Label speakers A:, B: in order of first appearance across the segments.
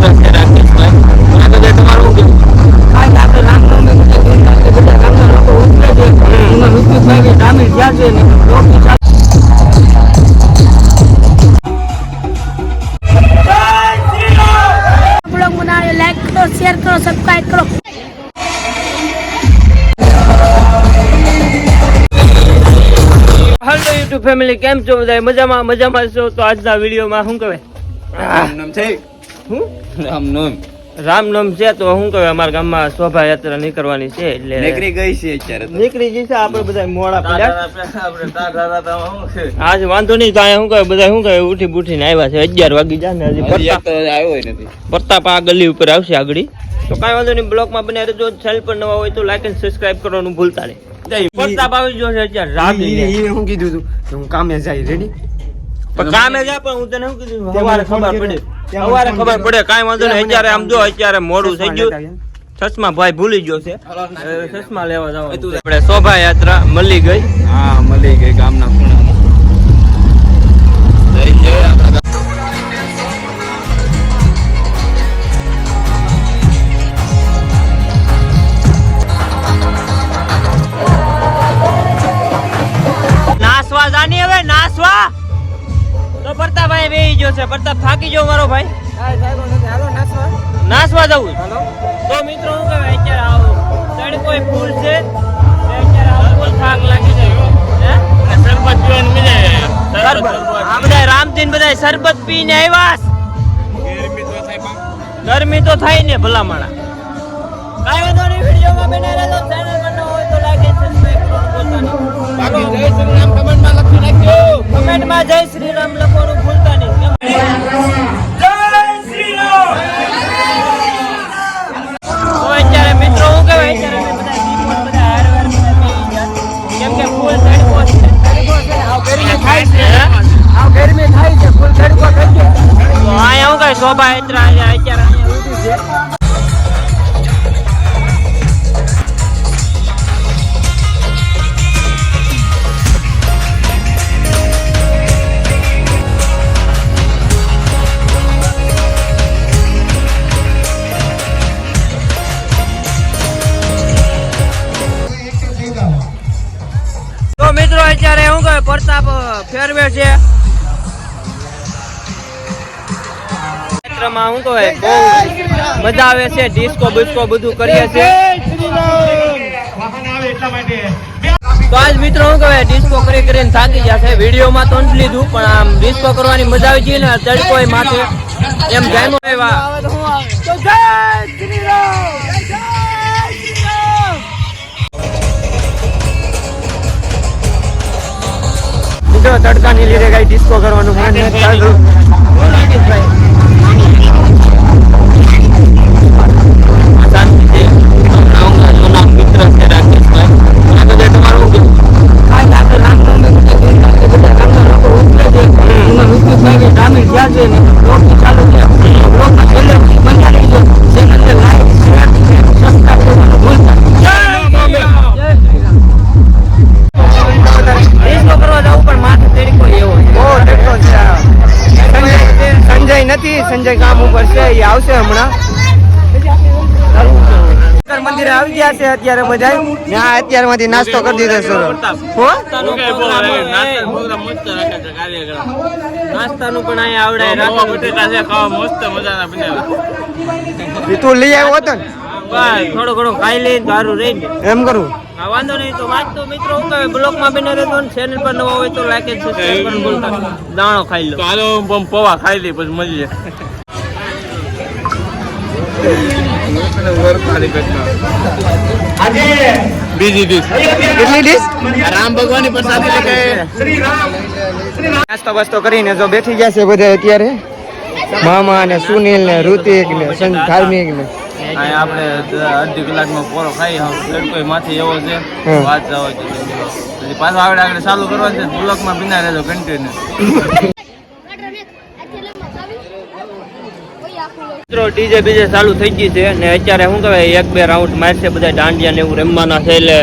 A: મિત્ર છે રાકેશભાઈ. આગળ તમારું શું
B: આપણે રામનવમી બધા ગામના લોકો ઉતરે છે એમાં ઋત્વિકભાઈ સામેલ થયા છે ને
C: બ્લોગ બનાવો, લાઈક કરો, શેર કરો, સબસ્ક્રાઇબ કરો.
A: હેલો યુટ્યુબ ફેમિલી, કેમ છો બધા? મજામાં છો? તો આજના વિડીયોમાં શું કહેવાય, રામનવમ છે તો શું કહેવાય, અમારા ગામમાં શોભાયાત્રા નીકળવાની છે એટલે નીકળી ગઈ છે. અત્યારે નીકળી ગઈ છે. આપણે બધા મોડા પડ્યા આજ વાંધો નહીં. તો અહીંયા શું કહેવાય, બધા શું કહેવાય ઉઠી બુઠીને આવ્યા છે. 11 વાગી જાય ને હજી આવ્યો નથી. પ્રતાપ આ ગલી ઉપર આવશે આગળ. તો કાંઈ વાંધો નહીં, બ્લોગમાં બને રહેજો. ચેનલ પર નવા હોય તો લાઈક અને સબસ્ક્રાઇબ કરવાનું ભૂલતા નહીં. પ્રતાપ આવી ગયો છે અત્યારે રાત.
B: હું કીધું તું હું કામે જાય રેડી
A: પણ કામે જાય પણ હું તને શું કીધું સવારે ખબર પડે. સવારે ખબર પડે. કાંઈ વાંધો નહીં. અત્યારે આમ જો અત્યારે મોડું થઈ ગયું. ચશ્મા ભાઈ ભૂલી ગયો છે. ચશ્મા લેવા જવાનું. આપણે શોભાયાત્રા મળી ગઈ.
D: હા મળી ગઈ ગામના ખૂણામાં.
A: નાસવા જાની હવે નાસવા. તો પ્રતાપભાઈ બેહી ગયો છે. પ્રતાપ થાકી ગયો મારો ભાઈ. નાસવા જવું. તો મિત્રો હું કહેવાય અત્યારે આવો તડકો ફૂલ છે. અત્યારે આવો ફૂલ થાક લાગી જાય. શરબત પીવાનું મળે. આ બધા રામજીન બધા શરબત પીને આવ્યા. ગરમી તો થાય ને ભલા માણા. કાંઈ વાંધો નહીં, વિડીયોમાં બને રહેજો. ચેનલ પર ન હોય તો લાઈક અને સબસ્ક્રાઇબ કરવાનું ભૂલતા નહીં. કમેન્ટમાં જય શ્રી રામ લખવાનું ભૂલતા નહીં. જય શ્રી રામ. તો અત્યારે મિત્રો હું કહેવાય અત્યારે અમે બધા દીપક બધા હારવાર બધા બેસી ગયા. કેમ કે ફૂલ તડકો છે.
B: ગરમી થાય છે ફૂલ તડકો થઈ ગયો.
A: તો અહીંયા હું કઈ શોભાયાત્રા અત્યારે અહીંયા ઉભી છે. મિત્રો અત્યારે શું કહે પ્રતાપ ફેરવે છે. ક્ષેત્રમાં શું કહે બહુ મજા આવે છે. ડિસ્કો બિસ્કો બધું કરીએ છીએ. તો આજ મિત્રો શું કહે ડિસ્કો કરીને થાકી ગયા છે. વિડીયોમાં તો નથી લીધું પણ આમ ડિસ્કો કરવાની મજા આવી ગઈ ને તડકો માથે એમ જામ્યો એવા.
B: તડકાની લીધે કઈ ડિસ્કો કરવાનું મન નથી થતું.
A: મિત્ર છે રાકેશભાઈ. આગળ તમારું
B: આપણે રામનવમી બધા ગામના લોકો ઉતરે છે એમાં ઋત્વિકભાઈ સામેલ થયા છે ને બ્લોગ ચાલુ છે. બ્લોગમાં છેલ્લે બન્યા રહીજો. ચેનલને લાઈક શેર સબસ્ક્રાઇબ કરવાનું ભૂલતા નહીં. કરવા જવું પણ માથે તડકો એવો બહુ તડકો છે. સંજય નથી, સંજય કામ ઉપર છે, એ આવશે હમણાં. મંદિરે આવી ગયા છે અત્યારે બધા. ત્યાં અત્યારમાંથી નાસ્તો કરી દીધો છે.
A: નાસ્તાનું પણ અહીંયા આવડે. રાકા બટેટા છે ખાવા મસ્ત મજાના બનાવ્યા.
B: તું લઈ આવ્યો હતો ને?
A: થોડો ઘણો ખાઈ લઈને સારું રહીને
B: એમ કરું.
A: વાંધો નહીં. તો વાત તો મિત્રો હું કહે બ્લોગમાં બને રહેતો ને ચેનલ પર નવા હોય તો લાઈક અને સબસ્ક્રાઇબ કરવાનું ભૂલતા નહીં. દાણો ખાઈ લો. હાલો પૌવા ખાઈ લે પછી મળીએ. બીજી ડીશ.
B: કેટલી ડીશ?
A: રામ ભગવાનની પ્રસાદી.
B: નાસ્તો બસ્તો કરીને જો બેઠી ગયા છે બધા અત્યારે. મામા ને સુનિલ ને ઋતિક ને ધાર્મિક ને
A: આપણે અડધી કલાકમાં પોરો ખાઈ તડકો માથે એવો છે. વાત જવા પછી પાછો આગળ ચાલુ કરવાનું છે. બ્લોકમાં બિના રહેજો કન્ટિન્યુ. મિત્રો ડીજે બીજે ચાલુ થઈ ગઈ છે ને અત્યારે શું કહેવાય 1-2 રાઉન્ડ મારશે બધા દાંડિયા ને એવું રમવાના છે. એટલે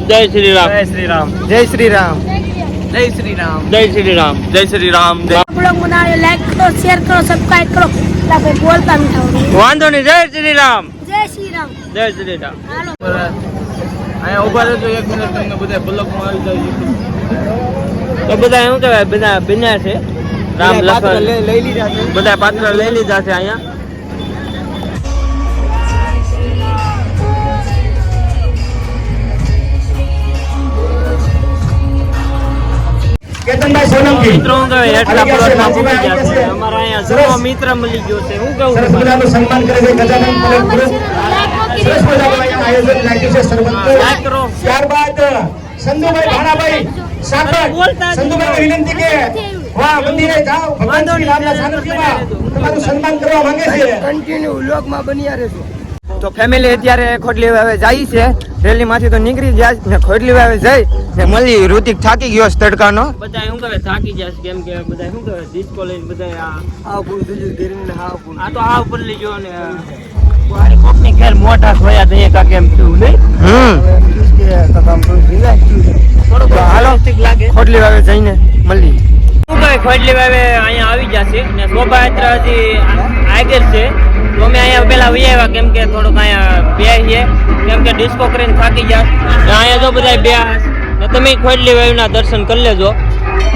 A: જય શ્રી રામ.
B: જય શ્રી રામ. જય શ્રી રામ.
D: જય શ્રી રામ.
A: જય શ્રી રામ.
D: જય શ્રી રામ.
C: બ્લોગ બનાવ્યો લાઈક કરો શેર કરો સબસ્ક્રાઇબ કરો એટલે ભાઈ બોલતા નહીં આવડે.
A: વાંધો નહીં. જય શ્રી રામ.
C: જય શ્રી રામ.
A: જય શ્રી રામ.
C: હાલો
D: અહીંયા ઉભા રહેજો 1 મિનિટ, તમને બધા બ્લોગમાં આવી જાય YouTube.
A: તો બધા શું કહેવાય, બધા બન્યા છે રામ લખન
B: લઈ લીધા છે.
A: બધા પાત્ર લઈ લીધા છે અહીંયા.
E: કેતનભાઈ સોલંકી
A: મિત્રો હું કહે એટલા પ્લોટમાં પૂરી ગયા છે. અમારા અહીંયા જૂનો મિત્ર મળી ગયો છે. હું કહું
E: સરસ મજાનું સન્માન કરે છે ગજાનંદ પલક ગ્રુપ. સરસ મજાનું અહીંયા આયોજન રાખ્યું છે સરપંચ.
A: લાઈક કરો.
E: ત્યારબાદ સંધુભાઈ ભાણાભાઈ સાકર સંધુભાઈને વિનંતી કે વાહ મંદિરે જાઓ ભગવાન શ્રી રામના સાનિધ્યમાં તમારું સન્માન કરવા માંગે છે.
B: કન્ટિન્યુ વ્લોગમાં બન્યા રહેજો. તો ફેમિલી અત્યારે ખોડલી વાવે જાય છે. રેલીમાંથી તો નીકળી ગયા છે ને ખોડલી વાવે જઈ ને મળી ઋતિક થાકી ગયો છે તડકાનો.
A: બધા શું કહે થાકી જશે, કેમ કે બધા શું કહે ડિસ્કો લઈને બધા
B: આ પૂરું થઈ ગયું ગરમીને હાવ પૂરું.
A: આ તો આ ઉપર લઈ ગયો ને કોકની ઘેર મોટા થયા તો અહીંયા કાંક એમ થયું નહીં. થોડુંક
B: હાલો
A: લાગે.
B: ખોડલી વાવે જઈને મળી.
A: શું કહે ખોડલી વાવે અહીંયા આવી જશે ને શોભાયાત્રા હજી આગળ છે. તો અમે અહીંયા પેલા વહી આવ્યા, કેમ કે થોડુંક અહીંયા બેસીએ, કેમ કે ડિસ્કો કરીને થાકી ગયા. ને અહીંયા જો બધા બેસ ને તમે ખોડલી વાવના દર્શન કરી લેજો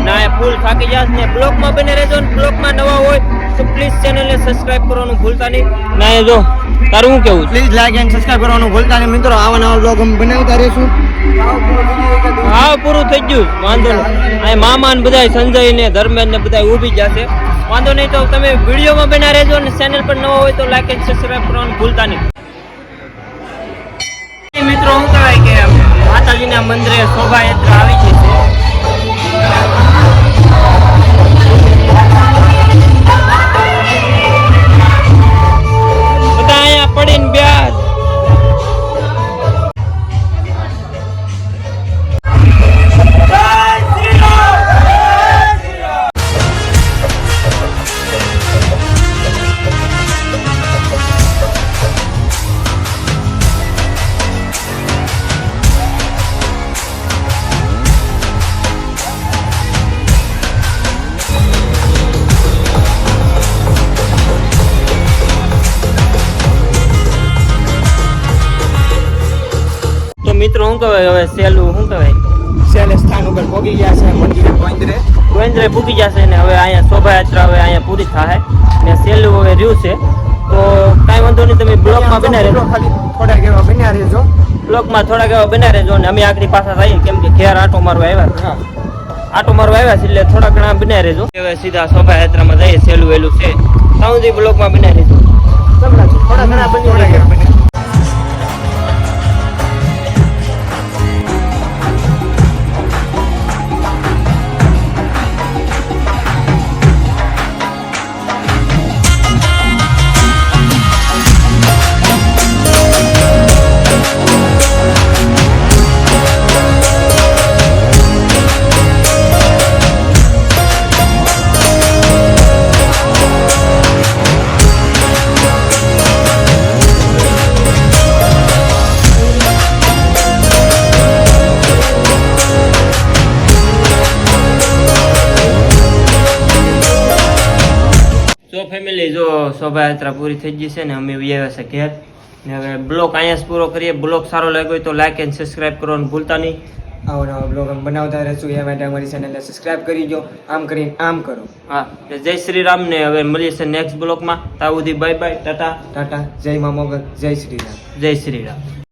A: ને અહીંયા ફૂલ થાકી ગયા ને બ્લોગમાં બને રહેજો. ને બ્લોગમાં નવા હોય તો પ્લીઝ ચેનલને સબસ્ક્રાઇબ કરવાનું ભૂલતા નહીં. ને અહીંયા જો તારું શું કેવું છે?
B: પ્લીઝ લાઈક એન્ડ સબસ્ક્રાઇબ કરવાનું ભૂલતા નહીં મિત્રો. આવા નવા બ્લોગ અમે બનાવતા રહીશું.
A: હા પૂરું થઈ ગયું, વાંધો નહીં. અહીંયા મામા ને બધા સંજય ને ધર્મેશ ને બધા ઊભી જશે. વાંધો નહીં. તો તમે વિડીયોમાં બના રહેજો ને ચેનલ પર નવા હોય તો લાઈક એન્ડ સબસ્ક્રાઇબ કરવાનું ભૂલતા નહીં. મિત્રો શું કહેવાય કે માતાજીના મંદિરે શોભાયાત્રા આવી છે. બધા અહીંયા પડીને બ્યાસ. મિત્રો શું કહેવાય હવે સેલું શું કહેવાય
B: છેલ્લે સ્થાન ઉપર પહોંચી ગયા છે મંદિરે
A: ગોવિંદ્રે પૂકી જશે ને હવે અહીંયા શોભાયાત્રા હવે અહીંયા પૂરી થાય ને સેલું હવે રહ્યું છે. તો કાંઈ વાંધો નહીં, તમે બ્લોગમાં બના રહેજો.
B: ખાલી થોડાક એવા બન્યા રહેજો.
A: બ્લોગમાં થોડાક એવા બના રહેજો ને અમે આગળ પાછા થઈએ, કેમ કે ઘેર આટો મારવા આવ્યા આટો મારવા આવ્યા છે એટલે થોડા ઘણા બના રહેજો. હવે સીધા શોભાયાત્રામાં જઈએ. સેલું વેલું છે ત્યાં સુધી બ્લોગમાં બના રહેજો.
B: થોડા ઘણા બન્યા.
A: તો ફેમિલી જો શોભાયાત્રા પૂરી થઈ ગઈ છે ને અમે આવ્યા છે ઘેર ને હવે બ્લોગ અહીંયા જ પૂરો કરીએ. બ્લોગ સારો લાગ્યો હોય તો લાઈક એન્ડ સબસ્ક્રાઇબ કરવાનું ભૂલતા નહીં.
B: આવો નવા બ્લોગ અમે બનાવતા રહીશું. એ માટે અમારી ચેનલને સબસ્ક્રાઇબ કરી દો. આમ કરીને આમ કરો.
A: હા, જય શ્રી રામ ને હવે મળીએ છે નેક્સ્ટ બ્લોગમાં. ત્યાં સુધી બાય બાય, ટાટા
B: ટાટા. જય મા મોગલ. જય શ્રી રામ.
A: જય શ્રી રામ.